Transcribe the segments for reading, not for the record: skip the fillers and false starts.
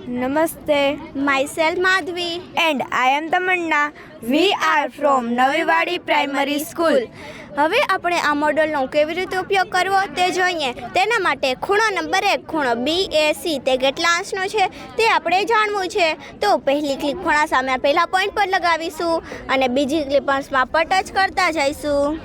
Namaste. Myself Madhvi. And I am Tamanna. We are from Naviwadi Primary School. હવે આપણે આ મોડલનો કેવી રીતે ઉપયોગ કરવો તે જોઈએ. તેના માટે ખૂણો નંબર 1 ખૂણો BAC તે કેટલા અંશનો છે તે આપણે જાણવું છે. તો પહેલી ક્લિપ ખૂણા સામે પહેલા પોઈન્ટ પર લગાવીશું અને બીજી ક્લિપ અંશમાં પર ટચ કરતા જઈશું.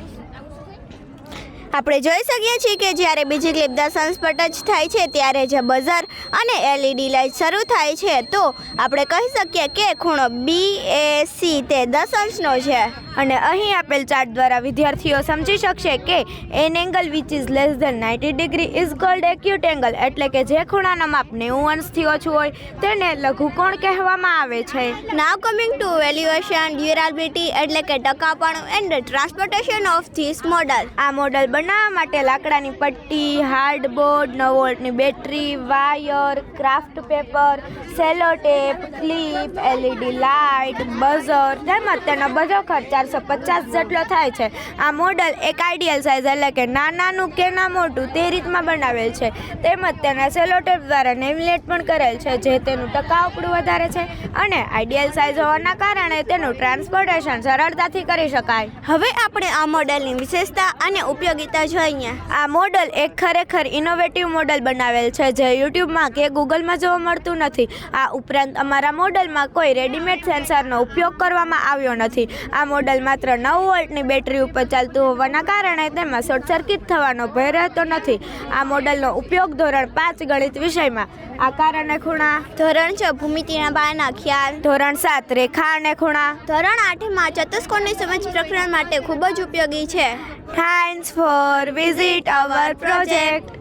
આપણે જોઈ શકીએ છીએ કે જ્યારે બીજી ક્લિપ 10 અંશ પર ટચ થાય છે ત્યારે જે બઝર અને LED લાઇટ શરૂ થાય છે તો આપણે કહી શકીએ કે ખૂણો BAC તે 10 અંશનો છે. અને અહીં આપેલ ચાર્ટ દ્વારા વિદ્યાર્થીઓ સમજી શકશે કે an angle which is less than 90 degree is called acute angle, એટલે કે જે ખૂણાનો માપ 90 અંશથી ઓછું હોય તેને લઘુકોણ કહેવામાં આવે છે. Now coming to valuation, durability એટલે કે ટકાઉપણું and transportation of this model. આ મોડલ બનાવવા માટે લાકડાની પટ્ટી, હાર્ડબોર્ડ, 9 વોલ્ટની battery, wire, craft paper, sellotape, clip, LED light, buzzer તેમજ તેનો બધો ખર્ચ 450 જેટલો થાય છે. આ મોડલ એક આઈડિયલ સાઇઝ એટલે કે નાનું કે ના મોટું તે રીતમાં બનાવેલ છે. તેમજ તેના સેલો ટેપ દ્વારા નેવિલેટ પણ કરેલ છે જે તેનું ટકાઉપણું વધારે છે અને આઈડિયલ સાઇઝ હોવાના કારણે તેનું ટ્રાન્સપોર્ટેશન સરળતાથી કરી શકાય. હવે આપણે આ મોડલની વિશેષતા અને ઉપયોગિતા જોઈએ. આ મોડલ એક ખરેખર ઇનોવેટિવ મોડલ બનાવેલ છે જે યુટ્યુબમાં કે ગૂગલમાં જોવા મળતું નથી. આ ઉપરાંત અમારા મોડલમાં કોઈ રેડીમેડ સેન્સરનો ઉપયોગ કરવામાં આવ્યો નથી. આ મોડલ માત્ર 9 વોલ્ટની બેટરી ઉપર ચાલતું હોવાના કારણે તેમાં શોર્ટ સર્કિટ થવાનો ભય રહેતો નથી. આ મોડલનો ઉપયોગ ધોરણ 5 ગણિત વિષયમાં, આકાર અને ખૂણા, ધોરણ 6 ભૂમિતિના પાયાના ખ્યાલ, ધોરણ 7 રેખા અને ખૂણા, ધોરણ 8માં ચતુષ્કોણની સમજ પ્રકરણ માટે ખૂબ જ ઉપયોગી છે. Thanks for visit our project.